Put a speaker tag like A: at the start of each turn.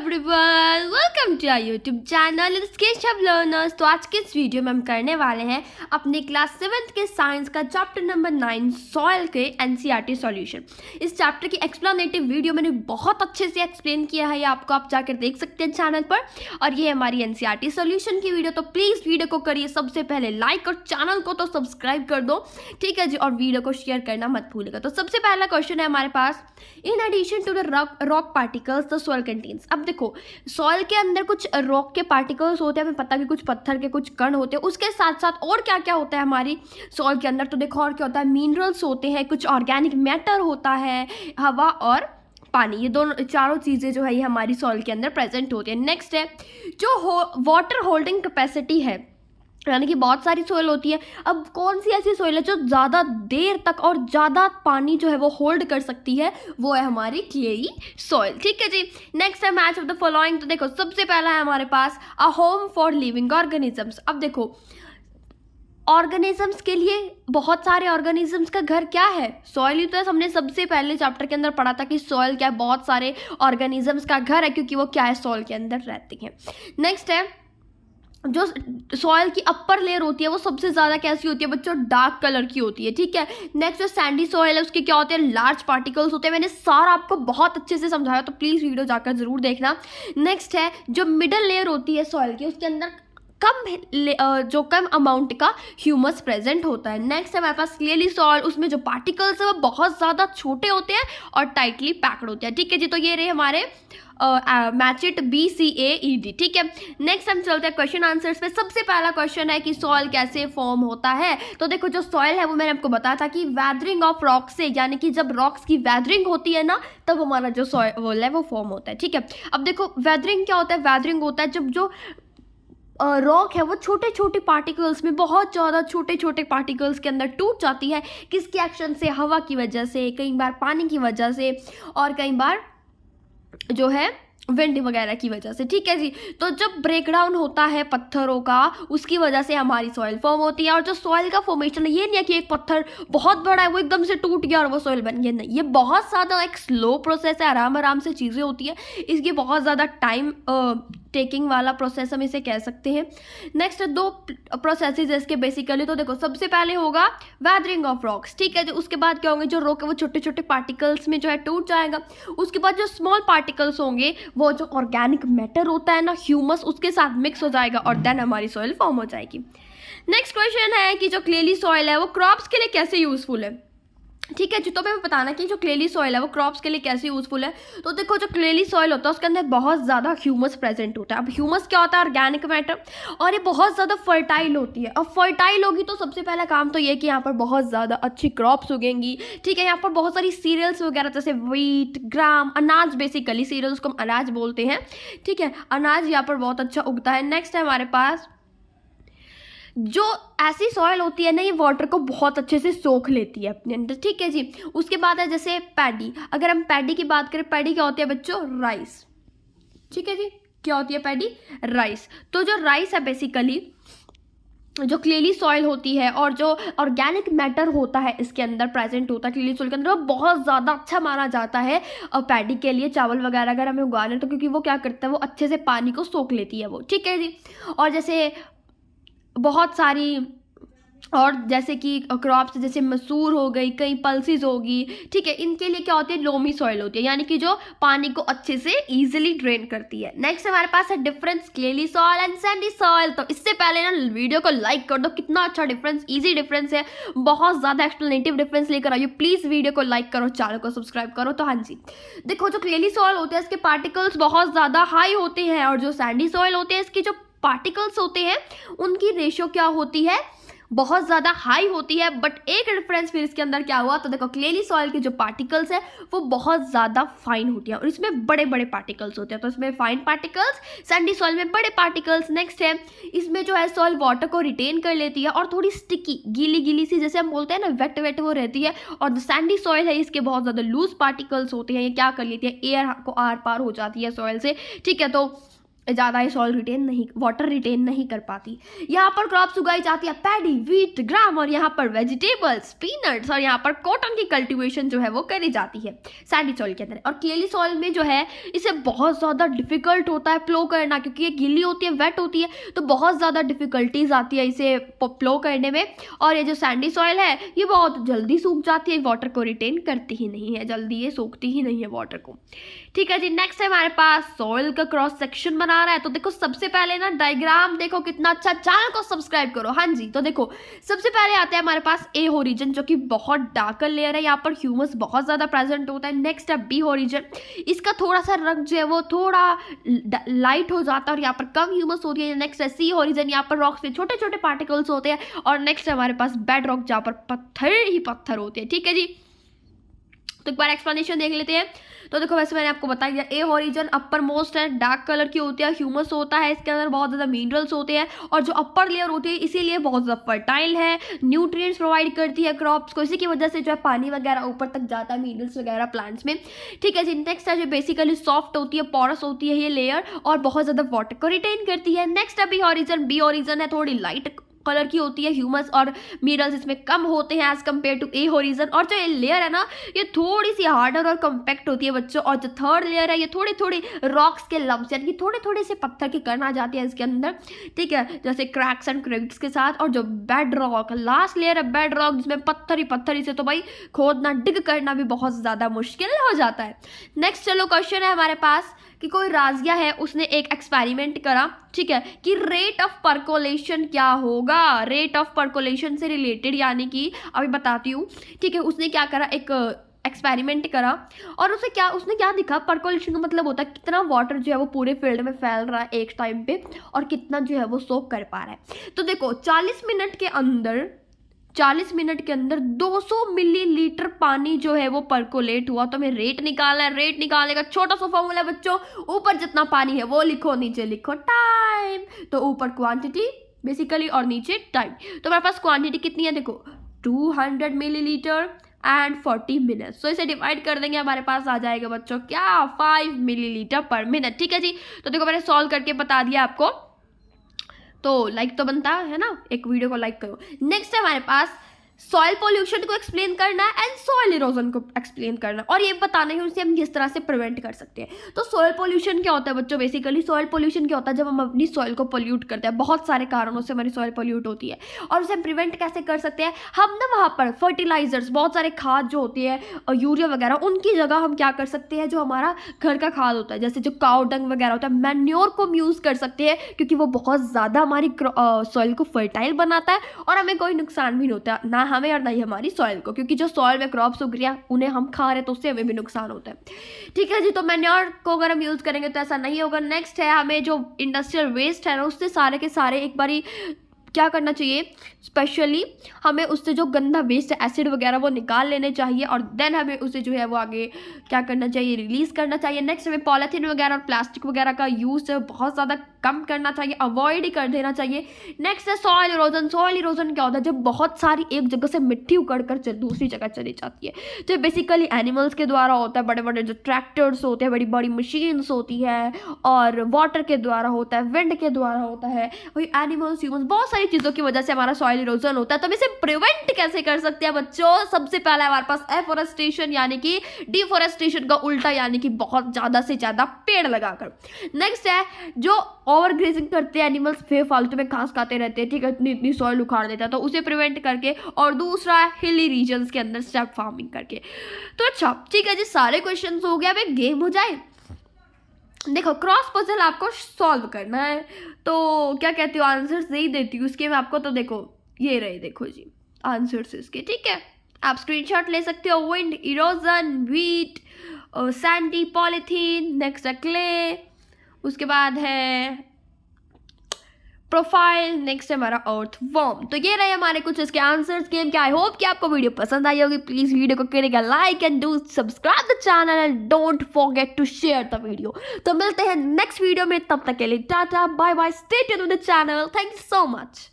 A: Everyone, welcome to our YouTube channel Keshav Learners. तो आज के इस वीडियो में हम करने वाले हैं अपने क्लास 7th के साइंस का चैप्टर नंबर 9 सॉइल के एनसीईआरटी सॉल्यूशन। इस चैप्टर की एक्सप्लेनेटिव वीडियो मैंने बहुत अच्छे से एक्सप्लेन किया है, ये आपको आप जाकर देख सकते हैं चैनल पर। और ये हमारी एनसीईआरटी सॉल्यूशन की वीडियो। तो प्लीज़ वीडियो को करिए सबसे पहले लाइक और चैनल को तो सब्सक्राइब कर दो, ठीक है जी। और वीडियो को शेयर करना मत भूलिएगा। तो सबसे पहला क्वेश्चन है हमारे पास, in addition to the rock particles the soil contains. अब देखो, सॉइल के अंदर कुछ रॉक के पार्टिकल्स होते हैं, हमें पता है कि कुछ पत्थर के कुछ कण होते हैं। उसके साथ साथ और क्या क्या होता है हमारी सॉइल के अंदर, तो देखो और क्या होता है, मिनरल्स होते हैं, कुछ ऑर्गेनिक मैटर होता है, हवा और पानी। ये दोनों चारों चीज़ें जो है ये हमारी सॉइल के अंदर प्रेजेंट होती है। नेक्स्ट है जो वाटर होल्डिंग कैपेसिटी है, यानी कि बहुत सारी सोइल होती है। अब कौन सी ऐसी सोइल है जो ज़्यादा देर तक और ज़्यादा पानी जो है वो होल्ड कर सकती है, वो है हमारी क्लेई सॉइल, ठीक है जी। नेक्स्ट है मैच ऑफ द फॉलोइंग। तो देखो सबसे पहला है हमारे पास a home for living organisms. अब देखो ऑर्गेनिजम्स के लिए बहुत सारे ऑर्गेनिजम्स का घर क्या है, सॉइल ही तो है। हमने सबसे पहले चैप्टर के अंदर पढ़ा था कि सॉइल क्या है, बहुत सारे ऑर्गेनिजम्स का घर है, क्योंकि वो क्या है, सॉइल के अंदर रहती हैं। नेक्स्ट है जो सॉइल की अपर लेयर होती है वो सबसे ज़्यादा कैसी होती है बच्चों, डार्क कलर की होती है, ठीक है। नेक्स्ट जो सैंडी सॉइल है उसके क्या होते हैं, लार्ज पार्टिकल्स होते हैं। मैंने सारा आपको बहुत अच्छे से समझाया, तो प्लीज़ वीडियो जाकर ज़रूर देखना। नेक्स्ट है जो मिडल लेयर होती है सॉइल की, उसके अंदर कम अमाउंट का ह्यूमस प्रेजेंट होता है। नेक्स्ट है हमारे पास क्लियरली सॉइल, उसमें जो पार्टिकल्स है वो बहुत ज़्यादा छोटे होते हैं और टाइटली पैक्ड होते हैं, ठीक है जी। तो ये रहे हमारे मैच इट BCAED, ठीक है। नेक्स्ट हम चलते हैं क्वेश्चन आंसर्स पे। सबसे पहला क्वेश्चन है कि सॉइल कैसे फॉर्म होता है। तो देखो जो सॉइल है वो मैंने आपको बताया था कि वेदरिंग ऑफ रॉक से, यानी कि जब रॉक्स की वेदरिंग होती है ना, तब हमारा जो सॉइल है वो फॉर्म होता है, ठीक है। अब देखो वेदरिंग क्या होता है, वेदरिंग होता है जब जो रॉक है वो छोटे छोटे पार्टिकल्स में, बहुत ज़्यादा छोटे छोटे पार्टिकल्स के अंदर टूट जाती है। किसके एक्शन से, हवा की वजह से, कई बार पानी की वजह से, और कई बार जो है विंड वगैरह की वजह से, ठीक है जी। तो जब ब्रेकडाउन होता है पत्थरों का, उसकी वजह से हमारी सॉइल फॉर्म होती है। और जो सॉइल का फॉर्मेशन है, ये नहीं है कि एक पत्थर बहुत बड़ा है वो एकदम से टूट गया और वो सॉइल बन गया, नहीं। ये बहुत ज़्यादा एक स्लो प्रोसेस है, आराम आराम से चीज़ें होती है। इसकी बहुत ज़्यादा टाइम टेकिंग वाला प्रोसेस हम इसे कह सकते हैं। नेक्स्ट दो प्रोसेसेस है इसके बेसिकली। तो देखो सबसे पहले होगा वेदरिंग ऑफ रॉक्स, ठीक है। जो उसके बाद क्या होंगे, जो रॉक है वो छोटे छोटे पार्टिकल्स में जो है टूट जाएगा। उसके बाद जो स्मॉल पार्टिकल्स होंगे, वो जो ऑर्गेनिक मैटर होता है ना, ह्यूमस, उसके साथ मिक्स हो जाएगा और देन हमारी सॉइल फॉर्म हो जाएगी। नेक्स्ट क्वेश्चन है कि जो क्लेली सॉइल है वो क्रॉप्स के लिए कैसे यूजफुल है, ठीक है जी। तो मैं बताना कि जो क्लेली सॉइल है वो क्रॉप्स के लिए कैसे यूजफुल है। तो देखो जो क्लेली सॉइल होता है उसके अंदर बहुत ज़्यादा ह्यूमस प्रेजेंट होता है। अब ह्यूमस क्या होता है, ऑर्गेनिक मैटर, और ये बहुत ज़्यादा फर्टाइल होती है। अब फर्टाइल होगी तो सबसे पहला काम तो ये कि यहाँ पर बहुत ज़्यादा अच्छी क्रॉप्स उगेंगी, ठीक है। यहाँ पर बहुत सारी सीरियल्स वगैरह, जैसे व्हीट, ग्राम, अनाज, बेसिकली सीरियल्स को हम अनाज बोलते हैं, ठीक है। अनाज यहाँ पर बहुत अच्छा उगता है। नेक्स्ट है हमारे पास जो ऐसी सॉइल होती है ना, ये वाटर को बहुत अच्छे से सोख लेती है अपने अंदर, ठीक है जी। उसके बाद है जैसे पैडी। अगर हम पैडी की बात करें, पैडी क्या होती है बच्चों, राइस, ठीक है जी। क्या होती है पैडी, राइस। तो जो राइस है बेसिकली जो क्लेली सॉइल होती है, और जो ऑर्गेनिक मैटर होता है इसके अंदर प्रेजेंट होता है क्लेली सॉइल के अंदर, वो बहुत ज़्यादा अच्छा माना जाता है पैडी के लिए। चावल वगैरह अगर हमें उगाना है तो, क्योंकि वो क्या करता है, वो अच्छे से पानी को सोख लेती है वो, ठीक है जी। और जैसे बहुत सारी और जैसे कि क्रॉप्स जैसे मसूर हो गई, कई पल्सिस होगी, ठीक है। इनके लिए क्या होती है, लोमी सॉइल होती है, यानी कि जो पानी को अच्छे से इजीली ड्रेन करती है। नेक्स्ट हमारे पास है difference clayey soil and sandy soil. तो इससे पहले ना वीडियो को लाइक कर दो, कितना अच्छा डिफरेंस, इजी डिफरेंस है, बहुत ज़्यादा एक्सप्लेनेटिव डिफरेंस लेकर आइए। प्लीज़ वीडियो को लाइक करो, चैनल को सब्सक्राइब करो। तो हाँ जी, देखो जो क्लेली सॉइल होते हैं इसके पार्टिकल्स बहुत ज़्यादा हाई होते हैं, और जो सैंडी सॉइल होते हैं इसकी जो पार्टिकल्स होते हैं उनकी रेशियो क्या होती है, बहुत ज़्यादा हाई होती है। बट एक डिफरेंस फिर इसके अंदर क्या हुआ, तो देखो क्लेली सॉइल के जो पार्टिकल्स है वो बहुत ज़्यादा फाइन होती है, और इसमें बड़े बड़े पार्टिकल्स होते हैं। तो इसमें फाइन पार्टिकल्स, सैंडी सॉइल में बड़े पार्टिकल्स। नेक्स्ट है इसमें जो है सॉइल वाटर को रिटेन कर लेती है और थोड़ी स्टिकी, गीली गीली सी, जैसे हम बोलते हैं ना, वेट वेट वो रहती है। और जो सैंडी सॉइल है इसके बहुत ज़्यादा लूज पार्टिकल्स होते हैं, ये क्या कर लेती है, एयर को आर पार हो जाती है सॉइल से, ठीक है। तो ज़्यादा ही वाटर रिटेन नहीं कर पाती। यहाँ पर क्रॉप्स उगाई जाती है पैडी, व्हीट, ग्राम, और यहाँ पर वेजिटेबल्स, पीनट्स, और यहाँ पर कॉटन की कल्टीवेशन जो है वो करी जाती है सैंडी सॉइल के अंदर। और क्लेली सॉइल में जो है इसे बहुत ज़्यादा डिफिकल्ट होता है प्लो करना, क्योंकि ये गीली होती है, वेट होती है, तो बहुत ज़्यादा डिफिकल्टीज आती है इसे प्लो करने में। और ये जो सैंडी सॉइल है ये बहुत जल्दी सूख जाती है, वाटर को रिटेन करती ही नहीं है, जल्दी ये सूखती ही नहीं है वाटर को। ठीक है जी, नेक्स्ट है हमारे पास सॉइल का क्रॉस सेक्शन बना रहा है। तो देखो सबसे पहले ना डायग्राम देखो कितना अच्छा, चैनल को सब्सक्राइब करो। हाँ जी, तो देखो सबसे पहले आते हैं हमारे पास ए होरिजन, जो कि बहुत डार्कर लेयर है, यहाँ पर ह्यूमस बहुत ज़्यादा प्रेजेंट होता है। नेक्स्ट है बी होरिजन, इसका थोड़ा सा रंग जो है वो थोड़ा लाइट हो जाता है और यहाँ पर कम ह्यूमस होती है। नेक्स्ट है सी होरिजन, यहाँ पर रॉक्स में छोटे छोटे पार्टिकल्स होते हैं। और नेक्स्ट है हमारे पास बेड रॉक, जहाँ पर पत्थर ही पत्थर होते हैं। ठीक है जी, तो एक बार एक्सप्लेनेशन देख लेते हैं। तो देखो वैसे मैंने आपको बता दिया, ए होरिजन अपर मोस्ट है, डार्क कलर की होती है, ह्यूमस होता है, इसके अंदर बहुत ज़्यादा मिनरल्स होते हैं, और जो अपर लेयर होती है इसीलिए बहुत ज़्यादा फर्टाइल है, न्यूट्रिएंट्स प्रोवाइड करती है क्रॉप्स को, इसी की वजह से जो है पानी वगैरह ऊपर तक जाता है, मिनरल्स वगैरह प्लांट्स में। ठीक है जी, नेक्स्ट है जो बेसिकली सॉफ्ट होती है, पोरस होती है ये लेयर, और बहुत ज़्यादा वाटर को रिटेन करती है। नेक्स्ट है बी होरिजन, बी होरिजन है थोड़ी लाइट कलर की होती है, ह्यूमस और मिनरल्स इसमें कम होते हैं as compare to a horizon. और जो ये लेयर है ना ये थोड़ी सी हार्डर और कम्पैक्ट होती है बच्चों। और जो थर्ड लेयर है ये थोड़ी थोड़ी रॉक्स के लम्स, यानी कि थोड़े थोड़े से पत्थर के कण आ जाते हैं इसके अंदर। ठीक है, जैसे क्रैक्स एंड क्रेविक्स के साथ। और जो बेड रॉक, लास्ट लेयर है बेड रॉक, जिसमें पत्थर ही पत्थर, इसे तो भाई खोदना, डिग करना भी बहुत ज़्यादा मुश्किल हो जाता है। नेक्स्ट चलो क्वेश्चन है हमारे पास कि कोई राजिया है, उसने एक एक्सपेरिमेंट करा, ठीक है, कि रेट ऑफ पर्कोलेशन क्या होगा, रेट ऑफ पर्कोलेशन से रिलेटेड, यानी कि अभी बताती हूँ। ठीक है, उसने क्या करा, एक एक्सपेरिमेंट करा, और उसने क्या दिखा, पर्कोलेशन का मतलब होता है कितना वाटर जो है वो पूरे फील्ड में फैल रहा है एक टाइम पे, और कितना जो है वो सोक कर पा रहा है। तो देखो 40 मिनट के अंदर 200 मिलीलीटर पानी जो है वो पर्कोलेट हुआ। तो हमें रेट निकालना है, रेट निकालने का छोटा सा फॉर्मूला है बच्चों, ऊपर जितना पानी है वो लिखो, नीचे लिखो टाइम। तो ऊपर क्वांटिटी बेसिकली और नीचे टाइम। तो हमारे पास क्वांटिटी कितनी है, देखो 200 मिलीलीटर एंड 40 मिनट। सो इसे डिवाइड कर देंगे, हमारे पास आ जाएगा बच्चों क्या, 5 मिलीलीटर पर मिनट। ठीक है जी, तो देखो मैंने सॉल्व करके बता दिया आपको, तो लाइक तो बनता है ना, एक वीडियो को लाइक करो। नेक्स्ट है हमारे पास सॉइल पोल्यूशन को एक्सप्लेन करना है एंड सॉइल इरोजन को एक्सप्लेन करना है, और ये बताना है उनसे हम किस तरह से प्रिवेंट कर सकते हैं। तो सॉइल पोल्यूशन क्या होता है बच्चों, बेसिकली सॉइल पोल्यूशन क्या होता है, जब हम अपनी सॉइल को पोल्यूट करते हैं, बहुत सारे कारणों से हमारी सॉइल पोल्यूट होती है, और उसे प्रिवेंट कैसे कर सकते हैं हम ना, वहाँ पर फर्टिलाइजर्स, बहुत सारे खाद जो होती है और यूरिया वगैरह, उनकी जगह हम क्या कर सकते हैं, जो हमारा घर का खाद होता है, जैसे जो काउ डंग वगैरह होता है, मैन्योर को हम यूज़ कर सकते हैं, क्योंकि वो बहुत ज़्यादा हमारी सॉइल को फर्टाइल बनाता है, और हमें कोई नुकसान भी नहीं होता, ना हमें और ना ही हमारी सॉइल को, क्योंकि जो सॉइल में क्रॉप्स उग रही है उन्हें हम खा रहे हैं, तो उससे हमें भी नुकसान होता है। ठीक है जी, तो मैन्योर को अगर हम यूज़ करेंगे तो ऐसा नहीं होगा। नेक्स्ट है हमें जो इंडस्ट्रियल वेस्ट है ना, उससे सारे के सारे एक बारी क्या करना चाहिए, स्पेशली हमें उससे जो गंदा वेस्ट है, एसिड वगैरह, वो निकाल लेने चाहिए, और देन हमें उसे जो है वो आगे क्या करना चाहिए, रिलीज़ करना चाहिए। नेक्स्ट हमें पॉलीथीन वगैरह और प्लास्टिक वगैरह का यूज़ बहुत ज़्यादा कम करना चाहिए, अवॉइड ही कर देना चाहिए। नेक्स्ट है सॉइल इरोजन। सॉइल इरोजन क्या होता है, जब बहुत सारी एक जगह से मिट्टी उकड़ कर दूसरी जगह चली जाती है, तो बेसिकली एनिमल्स के द्वारा होता है, बड़े बड़े जो ट्रैक्टर्स होते हैं, बड़ी बड़ी मशीन्स होती है, और वाटर के द्वारा होता है, विंड के द्वारा होता है, वही एनिमल्स, ह्यूमन्स, बहुत सारी चीज़ों की वजह से हमारा सॉइल इरोजन होता है। तो हम इसे प्रिवेंट कैसे कर सकते हैं बच्चों, सबसे पहले हमारे पास एफोरेस्टेशन, यानी कि डिफोरेस्टेशन का उल्टा, यानी कि बहुत ज़्यादा से ज़्यादा पेड़ लगाकर। नेक्स्ट है जो ओवर ग्रेजिंग करते हैं एनिमल्स, बेफालतू में घास खाते रहते हैं, ठीक है, इतनी सॉइल उखाड़ देता है, तो उसे प्रिवेंट करके। और दूसरा है हिली रीजन्स के अंदर स्टेप फार्मिंग करके। तो अच्छा ठीक है जी, सारे क्वेश्चन हो गया, अब एक गेम हो जाए। देखो क्रॉस पजल आपको सॉल्व करना है, तो क्या कहती हो, आंसर्स नहीं देती हूँ उसके मैं आपको, तो देखो ये रहे, देखो जी आंसर्स इसके। ठीक है, आप स्क्रीनशॉट ले सकते हो। Wind, erosion, wheat, Sandy, polythene, next है क्ले, उसके बाद है प्रोफाइल, नेक्स्ट है हमारा अर्थ वर्म। तो ये रहे हमारे कुछ इसके आंसर्स गेम के। आई होप कि आपको वीडियो पसंद आई होगी। प्लीज वीडियो को करिएगा like and do subscribe the channel and don't forget to share the video. तो मिलते हैं नेक्स्ट वीडियो में, तब तक के लिए tata bye bye, stay tuned with the channel, thank you so much.